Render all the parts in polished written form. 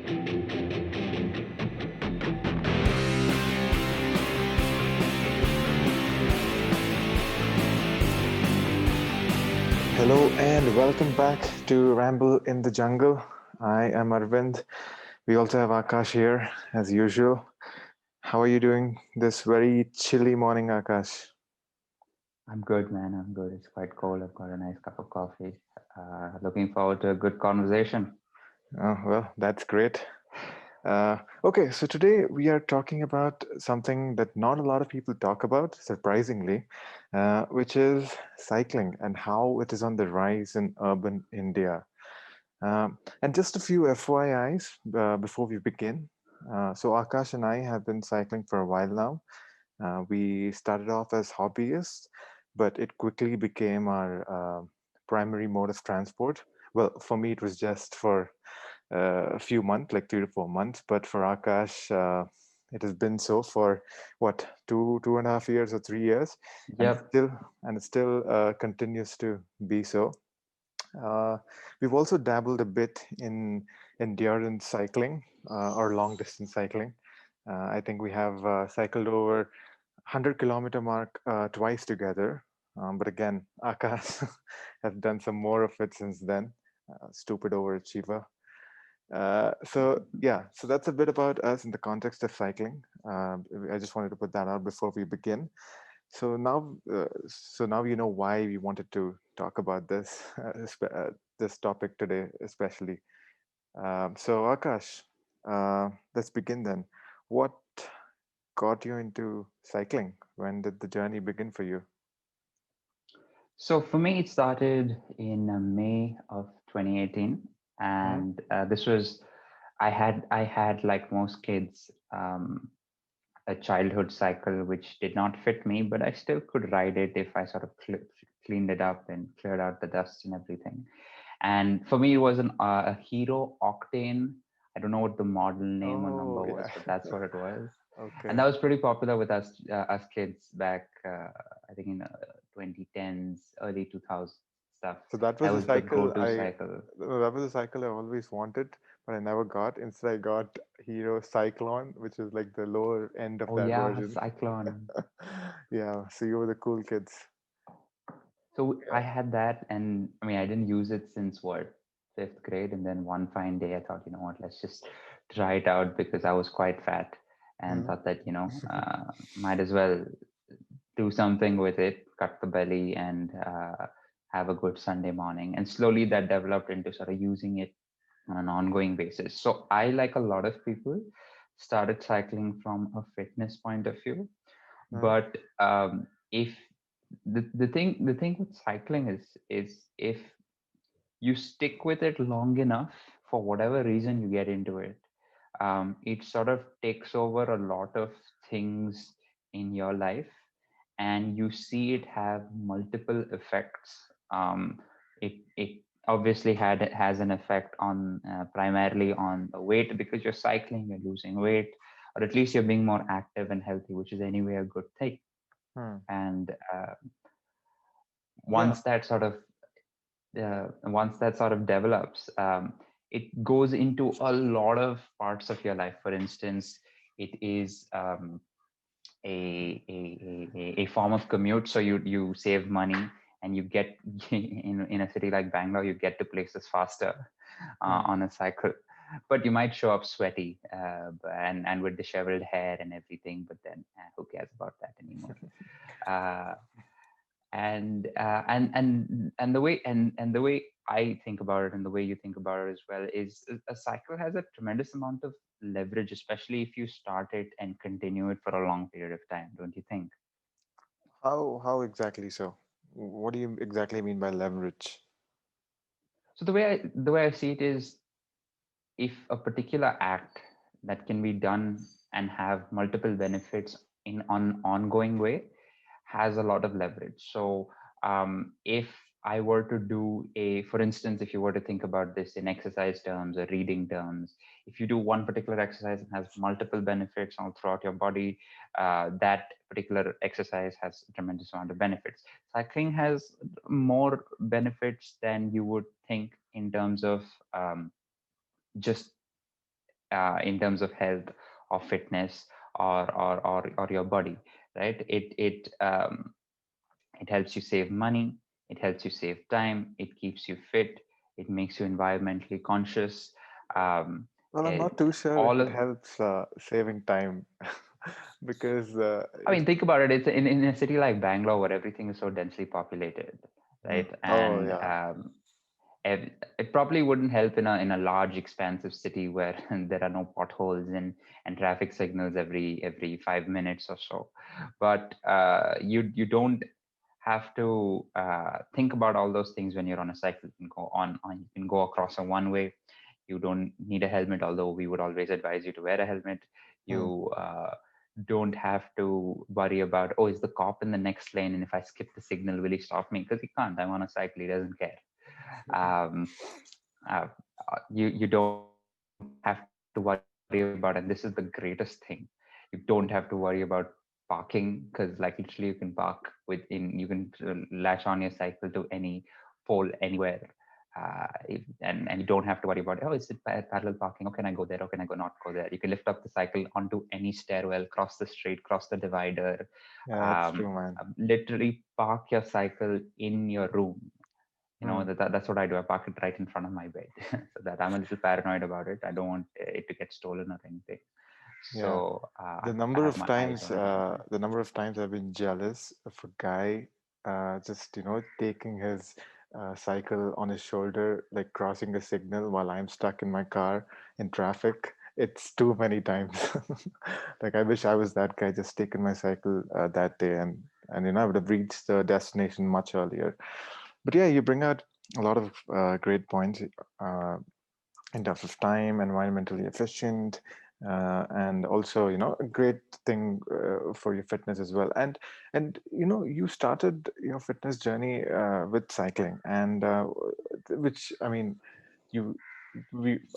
Hello and welcome back to Ramble in the Jungle. I am Arvind. We also have Akash here as usual. How are you doing this very chilly morning, Akash? I'm good, man. I'm good. It's quite cold. I've got a nice cup of coffee. Looking forward to a good conversation. Oh, well, that's great. Okay, so today we are talking about something that not a lot of people talk about, surprisingly, which is cycling and how it is on the rise in urban India. And just a few FYIs before we begin. So Akash and I have been cycling for a while now. We started off as hobbyists, but it quickly became our primary mode of transport. Well, for me, it was just for a few months, like 3 to 4 months, but for Akash, it has been so for what, 2.5 years or 3 years, and Yep. it still continues to be so. Uh, we've also dabbled a bit in endurance cycling or long distance cycling. I think we have cycled over 100-kilometer mark twice together. But again, Akash has done some more of it since then. Stupid overachiever. So that's a bit about us in the context of cycling. I just wanted to put that out before we begin. So now you know why we wanted to talk about this topic today, especially. So Akash, let's begin then. What got you into cycling? When did the journey begin for you? So for me, it started in May of 2018, Hmm. and this was I had like most kids a childhood cycle which did not fit me, but I still could ride it if I sort of cleaned it up and cleared out the dust and everything. And for me, it was a Hero Octane. I don't know what the model name or Oh number was, yeah. but that's what it was. And Okay. that was pretty popular with us kids back, I think in 2010s, early 2000s stuff. So that That was a was the cycle go-to I cycle. that was a cycle I always wanted, but I never got. Instead, I got Hero Cyclone, which is like the lower end of Oh that yeah, version. Cyclone. Yeah, so you were the cool kids. So I Yeah. had that, and I mean, I didn't use it since what, fifth grade, and then one fine day, I thought, you know what, let's just try it out because I was quite fat, and Hmm. thought that might as well do something with it, cut the belly, and have a good Sunday morning. And slowly that developed into sort of using it on an ongoing basis. So I, like a lot of people, started cycling from a fitness point of view, Hmm. but if the thing with cycling is if you stick with it long enough, for whatever reason you get into it, it sort of takes over a lot of things in your life, and you see it have multiple effects. It obviously has an effect on primarily on the weight, because you're cycling, you're losing weight, or at least you're being more active and healthy, which is anyway a good thing. Hmm. And Yeah. once that sort of develops, it goes into a lot of parts of your life. For instance, it is a form of commute, so you save money, and you get in a city like Bangalore, you get to places faster Hmm. on a cycle. But you might show up sweaty, and with disheveled hair and everything, but then who cares about that anymore? uh, and the way I think about it, and the way you think about it as well, is a cycle has a tremendous amount of leverage, especially if you start it and continue it for a long period of time, don't you think? How exactly so? What do you exactly mean by leverage? So the way I see it is, if a particular act that can be done and have multiple benefits in on ongoing way has a lot of leverage. So if I were to do for instance, if you were to think about this in exercise terms or reading terms, if you do one particular exercise and has multiple benefits all throughout your body, that particular exercise has a tremendous amount of benefits. Cycling has more benefits than you would think in terms of just in terms of health or fitness or your body, right? It helps you save money, it helps you save time, it keeps you fit, it makes you environmentally conscious. um, Well, I'm not it, too sure if all it of helps saving time because I mean, think about it. It's in a city like Bangalore where everything is so densely populated, right? oh And yeah. it probably wouldn't help in a large, expansive city where there are no potholes and traffic signals every 5 minutes or so. But you don't have to think about all those things when you're on a cycle. You can go on you can go across a one way. You don't need a helmet, although we would always advise you to wear a helmet. Hmm. You don't have to worry about, oh, is the cop in the next lane, and if I skip the signal, will he stop me? Because he can't. I'm on a cycle. He doesn't care. um, uh, you don't have to worry about, and this is the greatest thing, you don't have to worry about parking, because like literally you can park within, you can latch on your cycle to any pole anywhere. And you don't have to worry about, oh, is it parallel parking, oh, can I go there, or can I go not go there? You can lift up the cycle onto any stairwell, cross the street, cross the divider. Yeah, that's true, man. Literally park your cycle in your room. Hmm. That's what I do. I park it right in front of my bed, so that I'm a little paranoid about it. I don't want it to get stolen or anything. Yeah. So I have my eyes on it all the time. The number of times I've been jealous of a guy just, taking his cycle on his shoulder, like crossing a signal while I'm stuck in my car in traffic. It's too many times. Like I wish I was that guy, just taking my cycle that day, and I would have reached the destination much earlier. But yeah, you bring out a lot of great points. Uh, in terms of time, environmentally efficient, and also a great thing for your fitness as well. And you started your fitness journey with cycling, and which I mean, you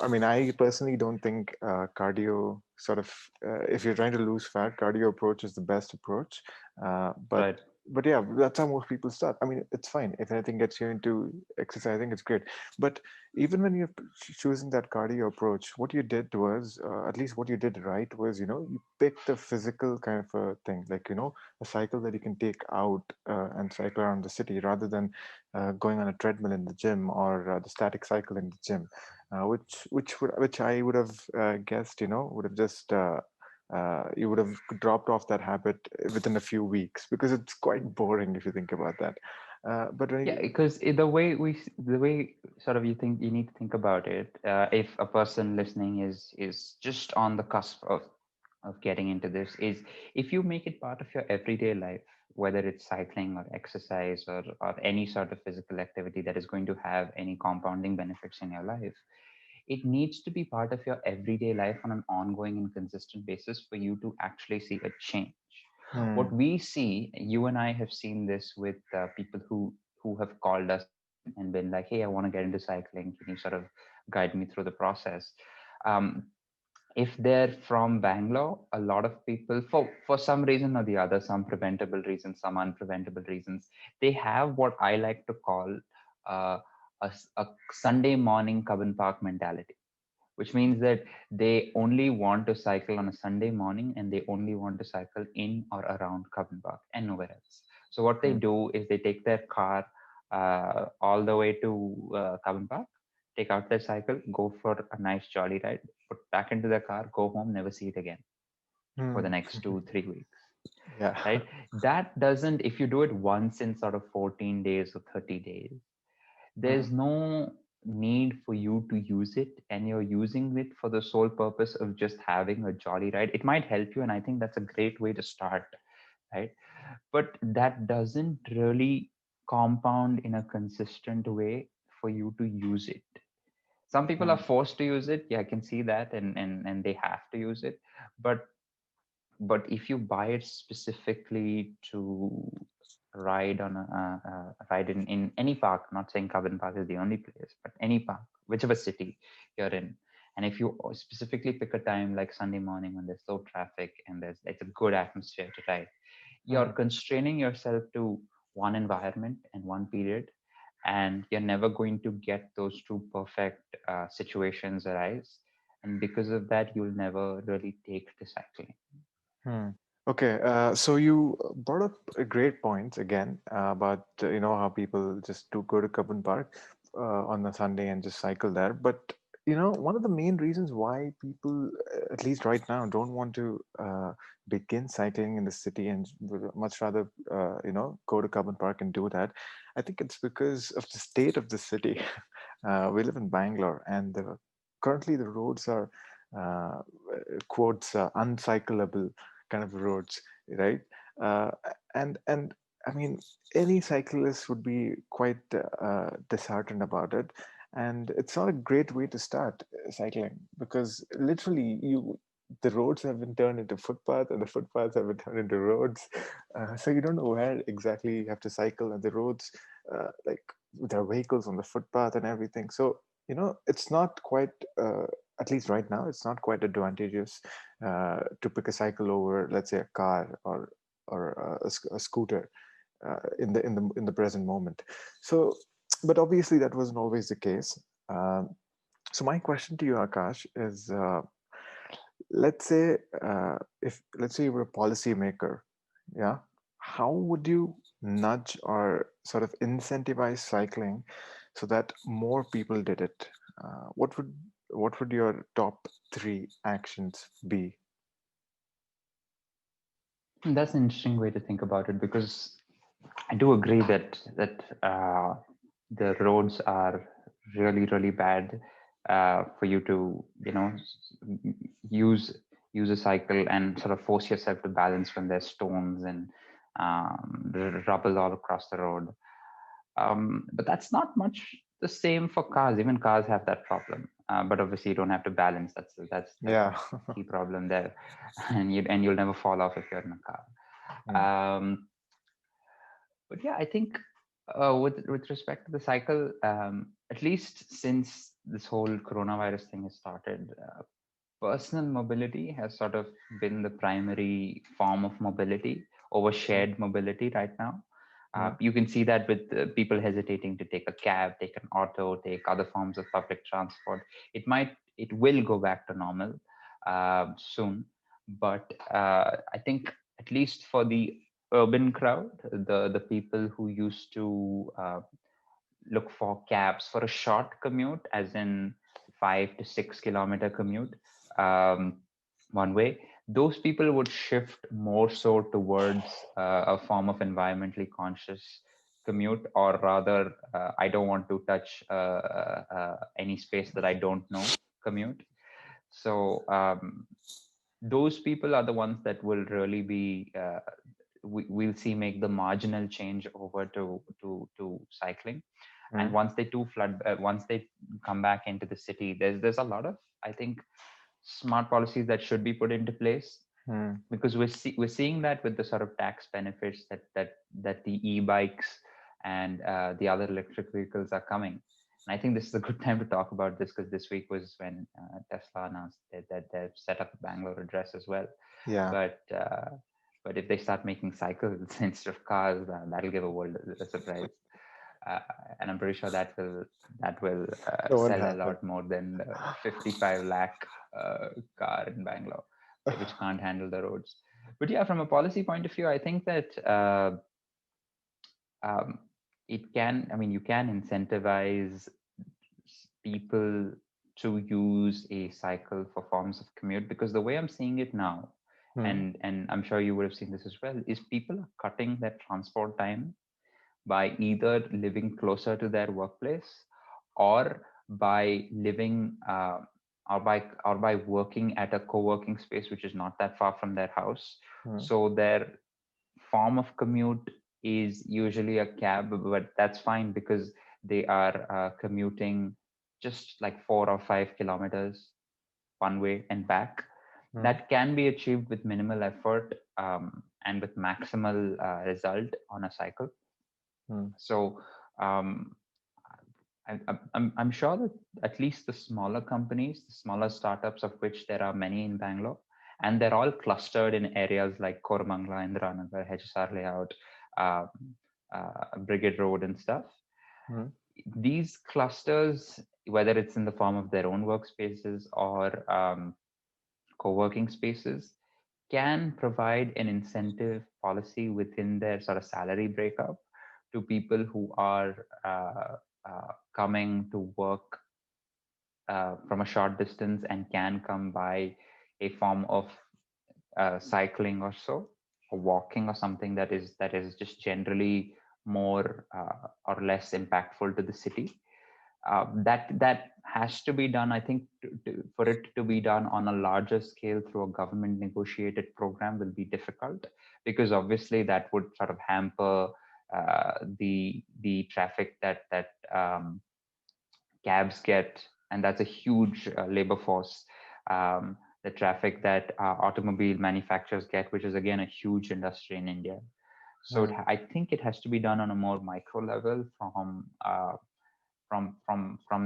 I mean, I personally don't think cardio sort of if you're trying to lose fat, cardio approach is the best approach. But Right. yeah, that's how most people start. I mean, it's fine if anything gets you into exercising, it's great. But even when you're choosing that cardio approach, what you did was, at least what you did right was, you picked a physical kind of a thing, like, a cycle that you can take out and cycle around the city rather than going on a treadmill in the gym or the static cycle in the gym, which I would have guessed, would have just you would have dropped off that habit within a few weeks because it's quite boring if you think about that. But when Yeah, you, because the way sort of you think, you need to think about it. If a person listening is just on the cusp of getting into this, is if you make it part of your everyday life, whether it's cycling or exercise or any sort of physical activity that is going to have any compounding benefits in your life, it needs to be part of your everyday life on an ongoing and consistent basis for you to actually see a change. What hmm, we see, you and I have seen this with people who have called us and been like, hey, I want to get into cycling, can you sort of guide me through the process? um, if they're from Bangalore, a lot of people, for some reason or the other, some preventable reasons, some unpreventable reasons, they have what I like to call uh, a Sunday morning Cubbon Park mentality, which means that they only want to cycle on a Sunday morning and they only want to cycle in or around Cubbon Park and nowhere else. So what they hmm, do is they take their car all the way to Cubbon Park, take out their cycle, go for a nice jolly ride, put back into their car, go home, never see it again for the hmm. next 2 3 weeks. Yeah. Right? That doesn't, if you do it once in sort of 14 days or 30 days, Hmm, there's no need for you to use it, and you're using it for the sole purpose of just having a jolly ride. It might help you, and I think that's a great way to start, right? But that doesn't really compound in a consistent way for you to use it. Some people are hmm, forced to use it, yeah, I can see that, and they have to use it. but but if you buy it specifically to ride on a ride in any park, not saying Carbon Park is the only place, but any park, whichever city you're in, and if you specifically pick a time like Sunday morning when there's low traffic and there's it's a good atmosphere to ride, you're hmm, constraining yourself to one environment and one period, and you're never going to get those two perfect situations arise. and because of that, you'll never really take to cycling. Hmm. Okay, so you brought up a great points again about how people just do go to Cubbon Park on a Sunday and just cycle there. But one of the main reasons why people, at least right now, don't want to begin cycling in the city and would much rather go to Cubbon Park and do that, I think it's because of the state of the city. We live in Bangalore, and currently the roads are uh, quotes uncyclable kind of roads, right? Uh, and I mean, any cyclist would be quite disheartened about it, and it's not a great way to start cycling because literally the roads have been turned into footpaths and the footpaths have been turned into roads, so you don't know where exactly you have to cycle, and the roads like there are vehicles on the footpath and everything. So it's not quite at least right now it's not quite advantageous to pick a cycle over, let's say, a car or a scooter in the present moment. So, but obviously that wasn't always the case. So my question to you, Akash, is let's say if let's say you were a policymaker, yeah, how would you nudge or sort of incentivize cycling so that more people did it? What would your top three actions be? That's an interesting way to think about it, because I do agree that the roads are really really bad for you to use use a cycle and sort of force yourself to balance when there's stones and rubble all across the road. But that's not much the same for cars. Even cars have that problem. But obviously, you don't have to balance. That's Yeah. the key problem there, and you'll never fall off if you're in a car. Hmm. But yeah, I think with respect to the cycle, at least since this whole coronavirus thing has started, personal mobility has sort of been the primary form of mobility over Hmm. shared mobility right now. Hmm. You can see that with people hesitating to take a cab, take an auto, take other forms of public transport. It will go back to normal soon, but I think at least for the urban crowd, the people who used to look for cabs for a short commute, as in 5 to 6 kilometer commute, um, one way, those people would shift more so towards a form of environmentally conscious commute, or rather, I don't want to touch any space that I don't know commute. So those people are the ones that will really be we'll see make the marginal change over to cycling. And Hmm. once they come back into the city, there's a lot of, I think, smart policies that should be put into place, Hmm. because we're seeing that with the sort of tax benefits that the e-bikes and the other electric vehicles are coming. And I think this is a good time to talk about this, because this week was when Tesla announced that they've set up a Bangalore address as well. Yeah. But uh, but if they start making cycles instead of cars, that'll give a world a surprise. uh, and I'm pretty sure that will That won't sell a happen. lot more than the 55 lakh car in Bangalore, which can't handle the roads. But yeah, from a policy point of view, I think that um, it can. I mean, you can incentivize people to use a cycle for forms of commute, because the way I'm seeing it now, Hmm. and I'm sure you would have seen this as well, is people are cutting their transport time by either living closer to their workplace, or by living or by working at a co-working space which is not that far from their house. Hmm. So their form of commute is usually a cab, but that's fine because they are commuting just like 4 or 5 kilometers one way and back. Hmm. That can be achieved with minimal effort, and with maximal result on a cycle. Hmm. So um, I'm sure that at least the smaller companies, the smaller startups, of which there are many in Bangalore, and they're all clustered in areas like Koramangala, Indiranagar, HSR Layout, um, Brigade Road, and stuff. Hmm. These clusters whether it's in the form of their own workspaces or co-working spaces, can provide an incentive policy within their sort of salary breakup to people who are coming to work from a short distance and can come by a form of cycling or so, or walking or something that is just generally more or less impactful to the city. That has to be done, I think. For it to be done on a larger scale through a government negotiated program will be difficult, because obviously that would sort of hamper the traffic that cabs get, and that's a huge labor force. The traffic that automobile manufacturers get, which is again a huge industry in India. So Hmm. I think it has to be done on a more micro level, from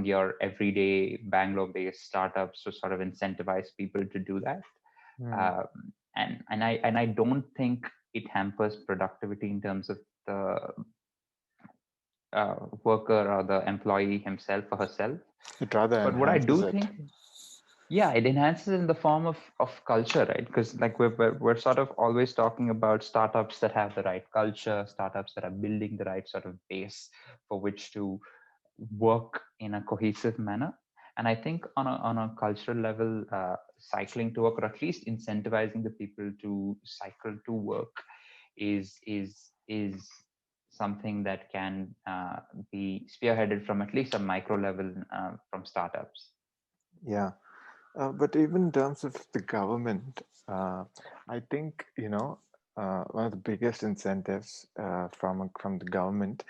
your everyday Bangalore-based startups, to sort of incentivize people to do that. Hmm. Um, and I don't think it hampers productivity in terms of the worker or the employee himself or herself. It rather But what I enhances do it. think, yeah, it enhances in the form of culture, right? Because like we're sort of always talking about startups that have the right culture, startups that are building the right sort of base for which to work in a cohesive manner. And I think on a cultural level, cycling to work, or at least incentivizing the people to cycle to work, is something that can be spearheaded from at least a micro level, from startups. Yeah. But even in terms of the government, I think one of the biggest incentives from the government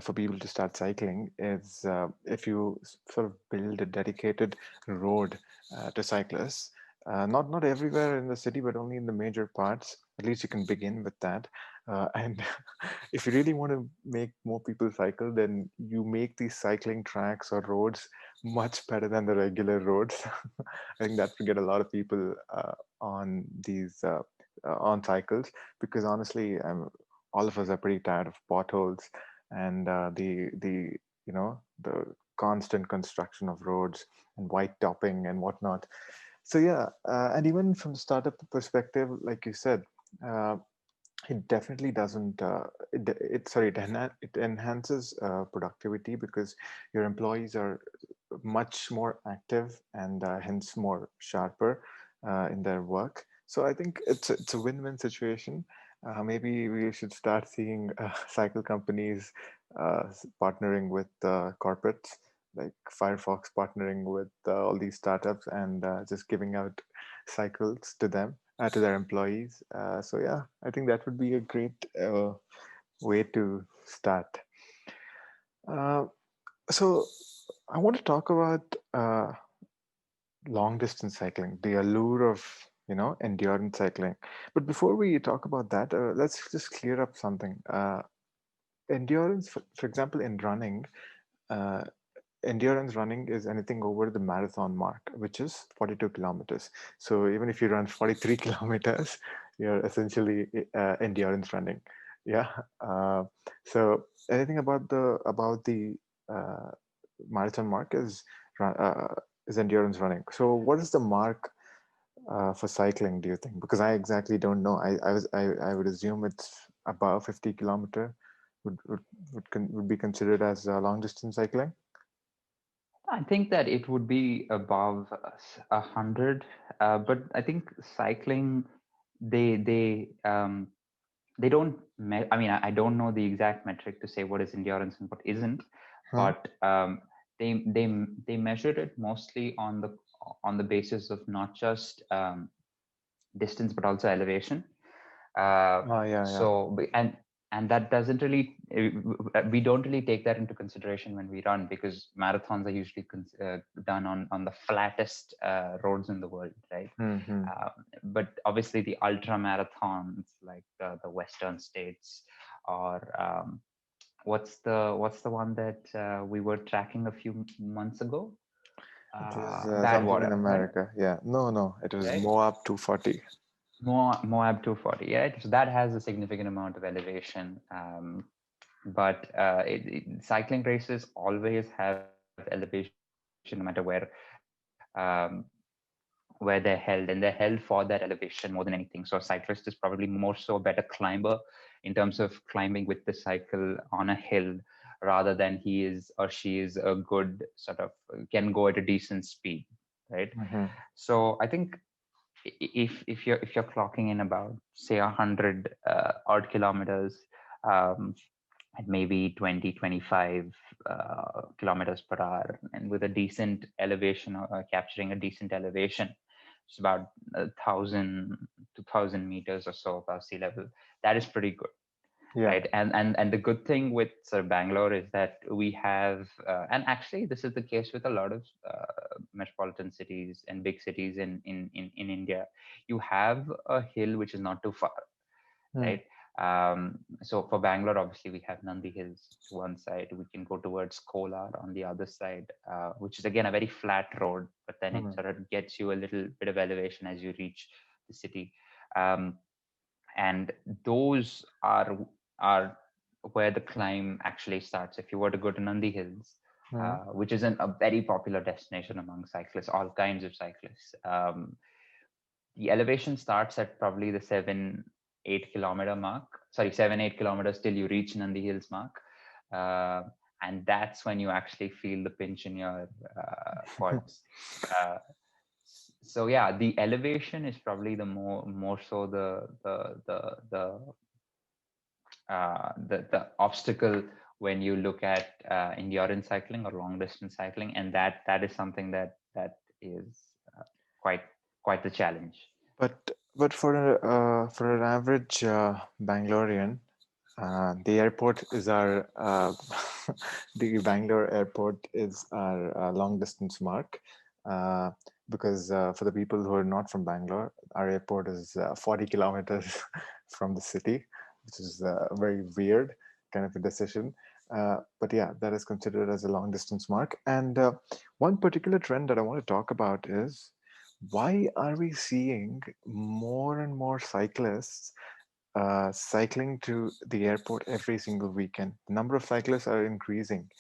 for people to start cycling is if you sort of build a dedicated road to cyclists. Not everywhere in the city, but only in the major parts. At least you can begin with that. And if you really want to make more people cycle, then you make these cycling tracks or roads much better than the regular roads. I think that will get a lot of people on these on cycles, because honestly, all of us are pretty tired of potholes and the the constant construction of roads and white topping and whatnot. So yeah, and even from the startup perspective, like you said, uh, it definitely doesn't. It sorry, it enhances productivity, because your employees are much more active and hence more sharper in their work. So I think it's a win-win situation. Maybe we should start seeing cycle companies partnering with corporates, like Firefox partnering with all these startups and just giving out cycles to them, to their employees. So yeah, I think that would be a great way to start. Uh, so I want to talk about long distance cycling, the allure of endurance cycling. But before we talk about that, let's just clear up something. Endurance, for example, in running, uh, endurance running is anything over the marathon mark, which is 42 kilometers. So even if you run 43 kilometers, you're essentially endurance running. Yeah. So anything about the uh, marathon mark is endurance running. So what is the mark for cycling, do you think? Because I exactly don't know. I would assume it's above 50-kilometer would be considered as long distance cycling. I think that it would be above 100, but I think cycling, they they um, they don't. I mean, I don't know the exact metric to say what is endurance and what isn't, Huh? but they measured it mostly on the basis of not just distance but also elevation. Uh, Oh, yeah, yeah. and that doesn't really, we don't really take that into consideration when we run, because marathons are usually done on the flattest roads in the world, right? Hmm. uh, but obviously the ultra marathons, like the western states, or what's the one that we were tracking a few months ago, It is something in Badwater, right? America. Yeah. No, no. It was Right. Moab 240. Moab 240, yeah. So that has a significant amount of elevation. But cycling races always have elevation elevation, no matter where they're held, and they're held for that elevation more than anything. So a cyclist is probably more so a better climber in terms of climbing with the cycle on a hill, rather than he is or she is a good sort of can go at a decent speed, right? Hmm. So I think if you're clocking in about say 100 odd kilometers, um, at maybe 20-25 kilometers per hour, and with a decent elevation, capturing a decent elevation, it's about 1,000 to 2,000 meters or so above sea level. That is pretty good, Yeah. right? And the good thing with sort of Bangalore is that we have, and actually this is the case with a lot of metropolitan cities and big cities in India. You have a hill which is not too far, Mm. right? So for Bangalore, obviously we have Nandi Hills to one side. We can go towards Kolar on the other side, which is again a very flat road, but then it Mm. sort of gets you a little bit of elevation as you reach the city. Um, and those are where the climb actually starts. If you were to go to Nandi Hills, Mm. which is a very popular destination among cyclists, all kinds of cyclists. The elevation starts at probably the 7-8 kilometer mark. Sorry, 7-8 kilometers till you reach Nandi Hills mark. Uh, and that's when you actually feel the pinch in your quads. Uh, so yeah, the elevation is probably the more so the obstacle when you look at endurance cycling or long distance cycling, and that is something that is uh, quite quite the challenge. But for an average Bangalorean, the airport is our the Bangalore airport is our long distance mark. Uh, because for the people who are not from Bangalore, our airport is 40 kilometers from the city, which is a very weird kind of a decision. But yeah, that is considered as a long distance mark. And one particular trend that I want to talk about is, why are we seeing more and more cyclists cycling to the airport every single weekend? The number of cyclists are increasing.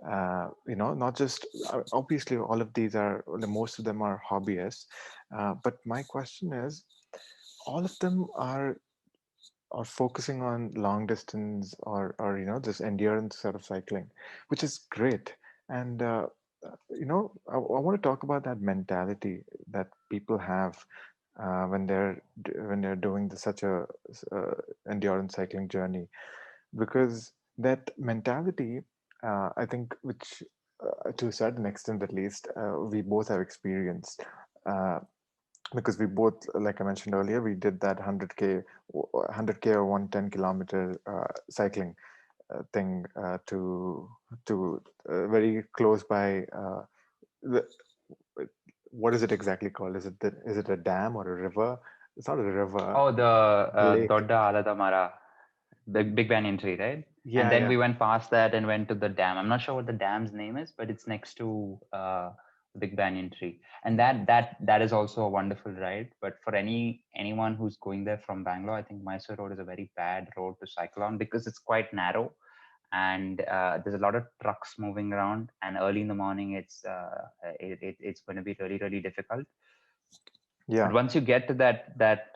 Not just obviously all of these are, most of them are hobbyists, but my question is, all of them are focusing on long distance, or this endurance sort of cycling, which is great. And I want to talk about that mentality that people have when they're doing such a uh, endurance cycling journey, because that mentality, I think, which to a certain extent at least, we both have experienced. Uh, because we both, like I mentioned earlier, we did that 100k or 110 kilometer cycling thing to very close by the, what is it exactly called? Is it a dam or a river? It's not a river. Oh, the A lake. Dodda Alada Mara, the Big Banyan tree, right? And Yeah, then yeah. we went past that and went to the dam. I'm not sure what the dam's name is, but it's next to Big Banyan tree. And that is also a wonderful ride. But for anyone who's going there from Bangalore, I think Mysore Road is a very bad road to cycle on because it's quite narrow, and there's a lot of trucks moving around. And early in the morning, it's going to be really really difficult. But Yeah. once you get to that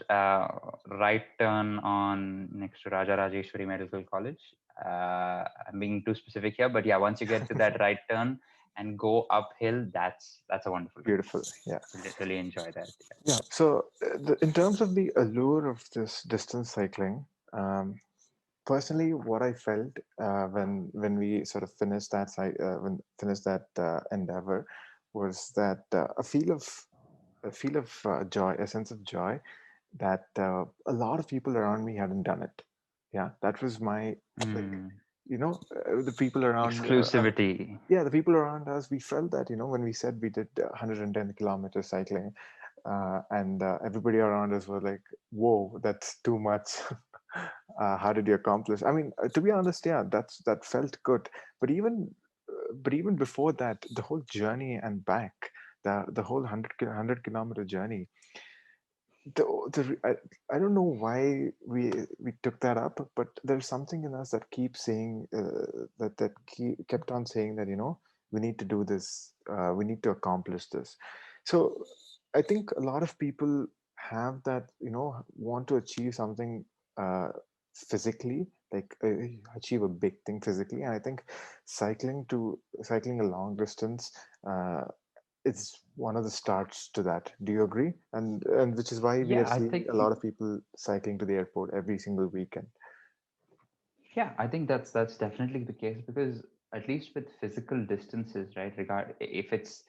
right turn on next to Raja Rajeshwari Medical College, I'm being too specific here, but yeah, once you get to that right turn and go uphill, that's a wonderful ride. Beautiful. Yeah. Really enjoy that. Yeah. So, in terms of the allure of this distance cycling, personally, what I felt when we sort of finished when finished that endeavor, was that a feel of joy, a sense of joy, that a lot of people around me hadn't done it. Yeah, that was my, like, Mm, the people around exclusivity. yeah, the people around us, we felt that, when we said we did 110 kilometers cycling, and everybody around us was like, whoa, that's too much. How did you accomplish? I mean, to be honest, yeah, that felt good. But even before that, the whole journey and back, the whole 100 kilometer journey, I don't know why we took that up, but there's something in us that keeps saying, kept on saying that, we need to do this, we need to accomplish this. So I think a lot of people have that, want to achieve something uh, physically, like achieve a big thing physically. And I think cycling a long distance, it's one of the starts to that. Do you agree? And which is why we are Yeah, I seeing think a lot of people cycling to the airport every single weekend. yeah, I think that's definitely the case because at least with physical distances, right? Regard if it's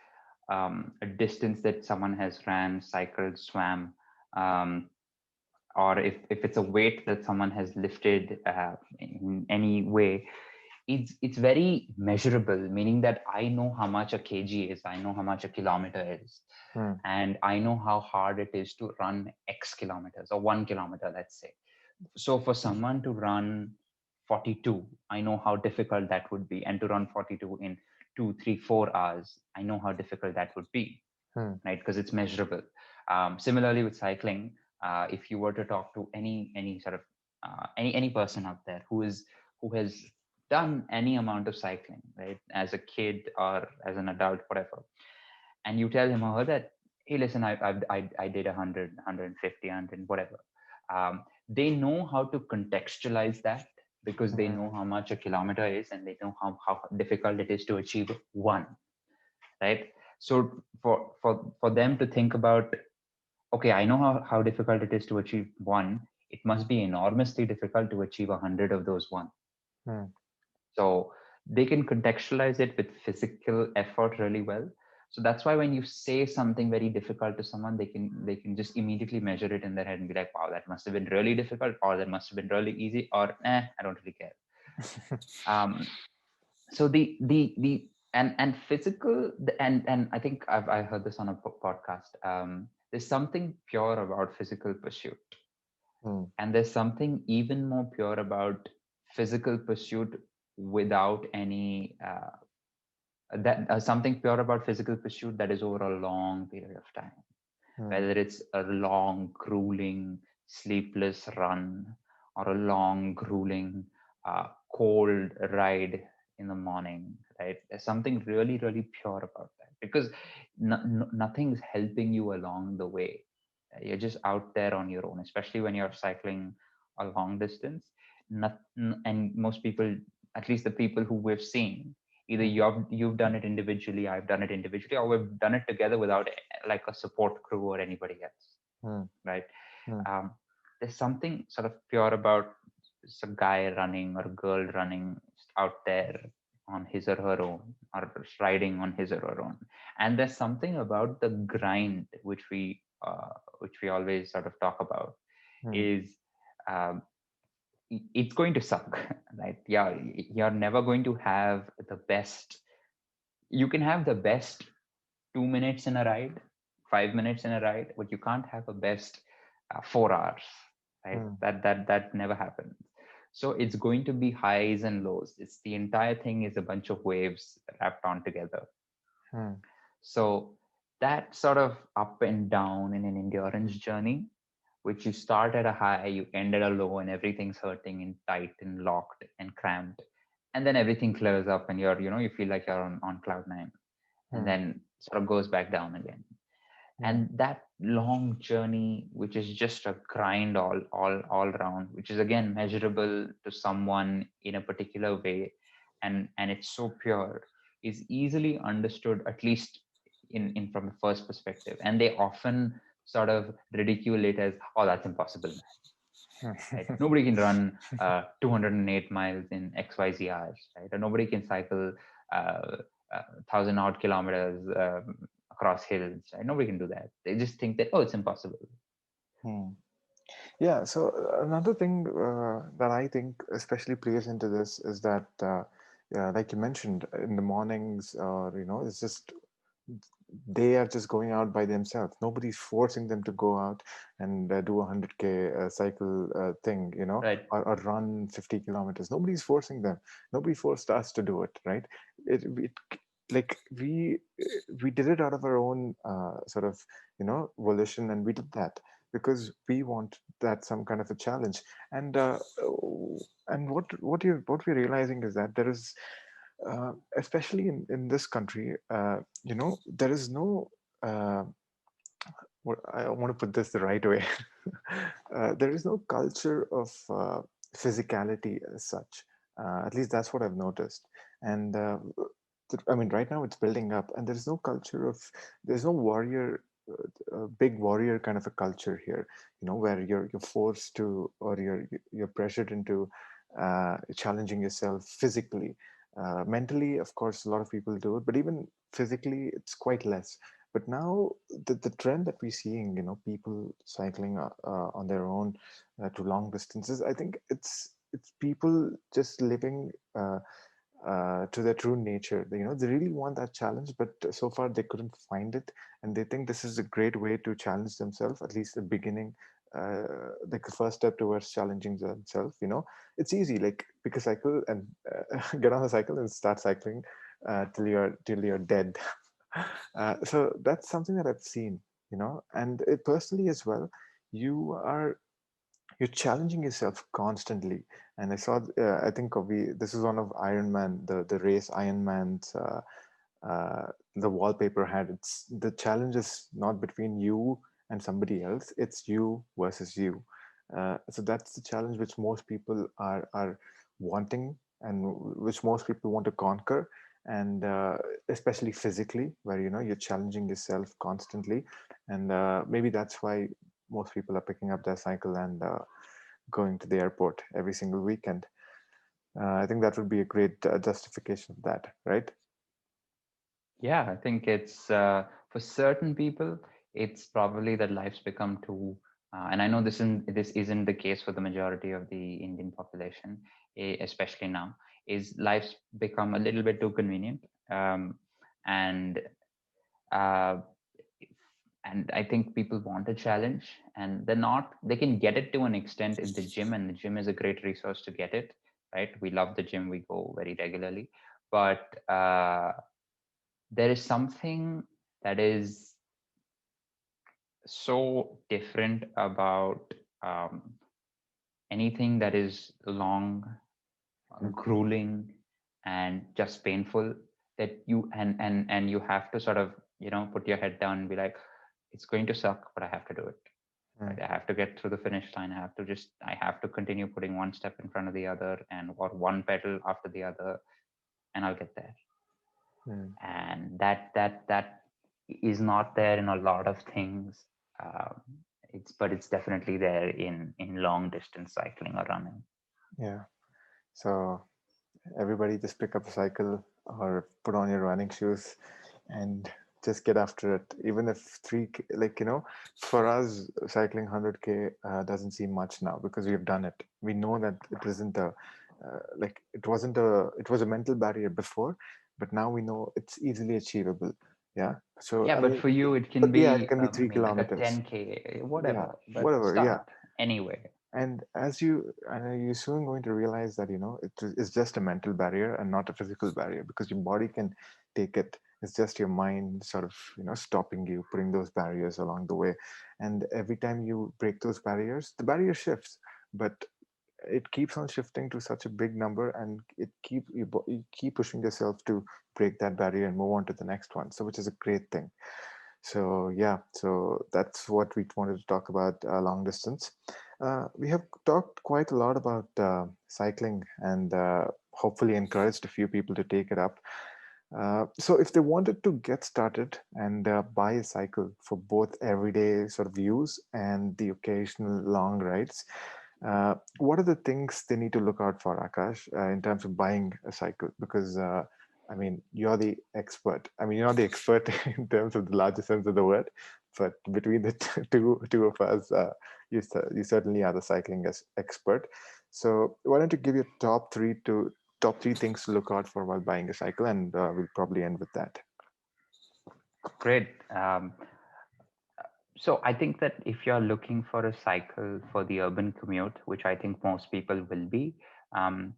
a distance that someone has ran, cycled, swam, um, or if it's a weight that someone has lifted in any way, it's very measurable, meaning that I know how much a kg is, I know how much a kilometer is, Hmm, and I know how hard it is to run X kilometers or 1 kilometer, let's say. So for someone to run 42, I know how difficult that would be, and to run 42 in 2 3 4 hours, I know how difficult that would be, hmm, right? Because it's measurable. Similarly with cycling, if you were to talk to any sort of any person out there who has done any amount of cycling, right, as a kid or as an adult, whatever, and you tell him or her that, hey, listen, I did 100, 150, 100, whatever. They know how to contextualize that because they know hmm, how much a kilometer is and they know how difficult it is to achieve one, right? So for them to think about, okay, I know how difficult it is to achieve one, it must be enormously difficult to achieve 100 of those one. hmm, So they can contextualize it with physical effort really well. So that's why when you say something very difficult to someone, they can just immediately measure it in their head and be like, wow, that must have been really difficult, or that must have been really easy, or I don't really care. So the and physical and I think I heard this on a podcast. There's something pure about physical pursuit, hmm, and there's something even more pure about physical pursuit without any that something pure about physical pursuit that is over a long period of time, hmm, whether it's a long, grueling, sleepless run or a long, grueling, cold ride in the morning, right? There's something really, really pure about that because nothing's helping you along the way. You're just out there on your own, especially when you're cycling a long distance. And most people, at least the people who we've seen, either hmm, you've done it individually, I've done it individually, or we've done it together without like a support crew or anybody else, hmm, right? hmm, um, there's something sort of pure about a guy running or a girl running out there on his or her own, or riding on his or her own. And there's something about the grind which we always sort of talk about hmm, is um, it's going to suck, right? Yeah, you're never going to have the best. You can have the best 2 minutes in a ride, 5 minutes in a ride, but you can't have a best 4 hours, right? hmm, That never happens. So it's going to be highs and lows. It's the entire thing is a bunch of waves wrapped on together. hmm, So that sort of up and down in an endurance journey, which you start at a high, you end at a low, and everything's hurting and tight and locked and cramped, and then everything clears up, and you feel like you're on cloud nine, and hmm, then sort of goes back down again. hmm, And that long journey, which is just a grind all around, which is again measurable to someone in a particular way, and it's so pure, is easily understood, at least in from the first perspective. And they often sort of ridicule it as, oh, that's impossible, man, right? Nobody can run 208 miles in XYZ hours, right? Or nobody can cycle 1,000 odd kilometers across hills, right? Nobody can do that. They just think that, oh, it's impossible. hmm. Yeah, so another thing that I think especially plays into this is that, yeah, like you mentioned, in the mornings, it's just they are just going out by themselves. Nobody's forcing them to go out and do a 100K cycle thing, Right. or run 50 kilometers. Nobody's forcing them. Nobody forced us to do it, right? It like we did it out of our own sort of volition, and we did that because we want that some kind of a challenge. And what we're realizing is that there is especially in this country, there is no, uh, I want to put this the right way. There is no culture of physicality as such. At least that's what I've noticed. And I mean, right now it's building up, and there's no culture of, there's no warrior, big warrior kind of a culture here. Where you're forced to, or you're pressured into challenging yourself physically. Mentally, of course, a lot of people do it, but even physically, it's quite less. But now the trend that we're seeing, people cycling on their own to long distances, I think it's people just living to their true nature. They really want that challenge, but so far they couldn't find it, and they think this is a great way to challenge themselves, at least the beginning, like the first step towards challenging themselves. It's easy, like pick a cycle and get on the cycle and start cycling till you're dead. So that's something that I've seen, and it personally as well. You are you're challenging yourself constantly. And I saw, I think we this is one of Iron Man, the race Iron Man's, the wallpaper had. It's the challenge is not between you and somebody else, it's you versus you. So that's the challenge which most people are wanting, and which most people want to conquer. And especially physically, where you're challenging yourself constantly. And maybe that's why most people are picking up their cycle and going to the airport every single weekend. I think that would be a great justification of that, right? Yeah, I think it's for certain people, it's probably that life's become too. And I know this isn't the case for the majority of the Indian population, especially now. Is life's become a little bit too convenient, and uh, and I think people want a challenge, and they can get it to an extent in the gym, and the gym is a great resource to get it. Right? We love the gym; we go very regularly, but there is something that is so different about um, anything that is long, grueling, and just painful, that you you have to sort of put your head down and be like, it's going to suck, but I have to do it. Mm, Right? I have to get through the finish line. I have to continue putting one step in front of the other, and or one pedal after the other, and I'll get there. mm, And that is not there in a lot of things. um, it's definitely there in long distance cycling or running. yeah. So everybody just pick up a cycle or put on your running shoes and just get after it. Even if like, for us, cycling 100K doesn't seem much now because we've done it. We know that it isn't like it wasn't it was a mental barrier before, but now we know it's easily achievable. Yeah. So, Yeah, I but mean, for you it can but yeah, it be can be I three mean, like a kilometers. 10K, Yeah, whatever, but whatever. Yeah. start anywhere. And you're soon going to realize that it's just a mental barrier and not a physical barrier, because your body can take it. It's just your mind sort of stopping you, putting those barriers along the way. And every time you break those barriers, the barrier shifts, but it keeps on shifting to such a big number, and you keep pushing yourself to break that barrier and move on to the next one, so which is a great thing. So yeah, so that's what we wanted to talk about, long distance. We have talked quite a lot about cycling, and hopefully encouraged a few people to take it up. So if they wanted to get started and buy a cycle for both everyday sort of use and the occasional long rides, what are the things they need to look out for, Akash, in terms of buying a cycle? Because I mean, you're the expert. I mean, you're not the expert in terms of the larger sense of the word, but between the two of us, you certainly are the cycling expert. So why don't you give your top three things to look out for while buying a cycle, and we'll probably end with that. Great. So I think that if you're looking for a cycle for the urban commute, which I think most people will be, um,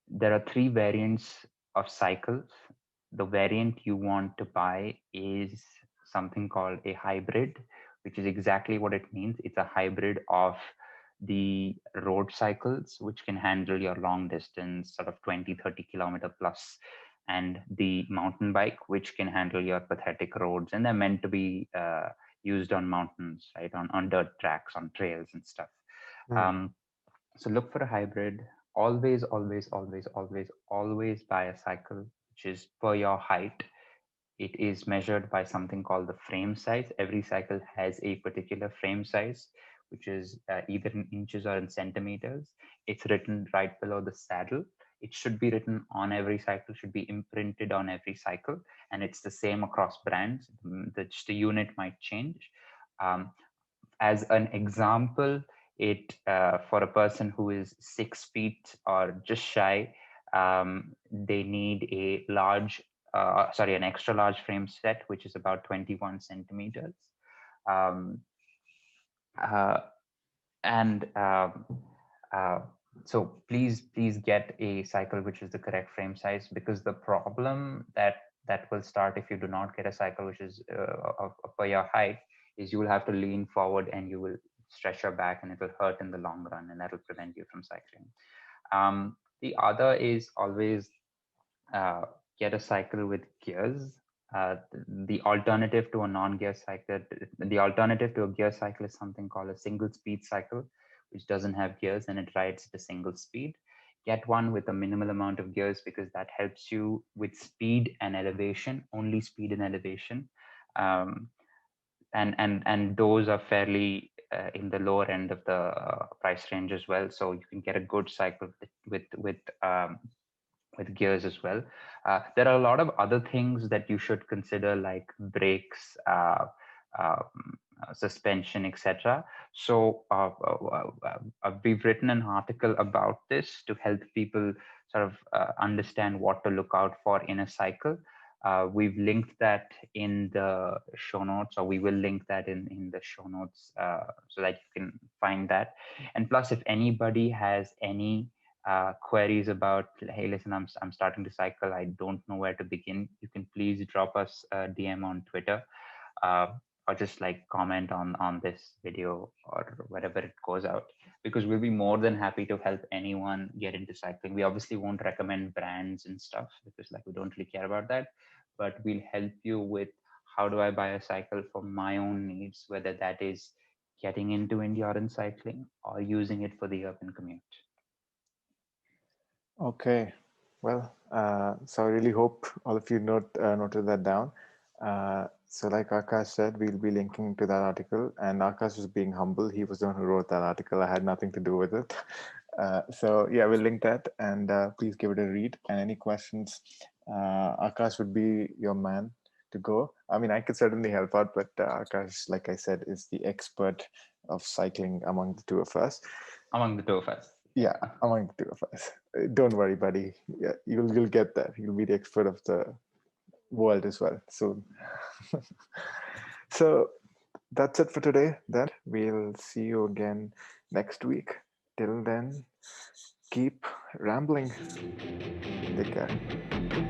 there are three variants of cycles. The variant you want to buy is something called a hybrid, which is exactly what it means. It's a hybrid of the road cycles, which can handle your long distance, sort of 20, 30 kilometer plus, and the mountain bike, which can handle your pathetic roads, and they're meant to be used on mountains, right, on dirt tracks, on trails and stuff. Hmm. um, so look for a hybrid. Always, always, always, always, always buy a cycle which is per your height. It is measured by something called the frame size. Every cycle has a particular frame size, which is either in inches or in centimeters. It's written right below the saddle. It should be written on every cycle, should be imprinted on every cycle, and it's the same across brands. Just the unit might change. Um, as an example, it for a person who is 6 feet or just shy, they need a an extra large frame set, which is about 21 centimeters. Um, uh, and uh, so please get a cycle which is the correct frame size, because the problem that will start if you do not get a cycle which is for your height is you will have to lean forward and you will stretch your back, and it will hurt in the long run, and that will prevent you from cycling. The other is always uh, get a cycle with gears. The alternative to a non-gear cycle, the alternative to a gear cycle is something called a single speed cycle, which doesn't have gears and it rides at a single speed. Get one with a minimal amount of gears, because that helps you with speed and elevation, only speed and elevation. Um, and those are fairly in the lower end of the price range as well. So you can get a good cycle with gears as well. There are a lot of other things that you should consider, like brakes, suspension, etc. So we've written an article about this to help people sort of understand what to look out for in a cycle. We've linked that in the show notes, or we will link that in the show notes, so that you can find that. And plus, if anybody has any queries about, hey, listen, I'm starting to cycle, I don't know where to begin, you can please drop us a DM on Twitter, uh, or just like comment on this video or wherever it goes out, because we'll be more than happy to help anyone get into cycling. We obviously won't recommend brands and stuff, because like we don't really care about that, but we'll help you with how do I buy a cycle for my own needs, whether that is getting into endurance cycling or using it for the urban commute. Okay. Well, so I really hope all of you noted that down. So, like Akash said, we'll be linking to that article, and Akash was being humble. He was the one who wrote that article. I had nothing to do with it. So, yeah, we'll link that, and please give it a read. And any questions, Akash would be your man to go. I mean, I could certainly help out, but Akash, like I said, is the expert of cycling among the two of us. Among the two of us. Yeah, among the two of us. Don't worry, buddy. Yeah, you'll get there. You'll be the expert of the world as well soon. So that's it for today. Then we'll see you again next week. Till then, keep rambling. Take care.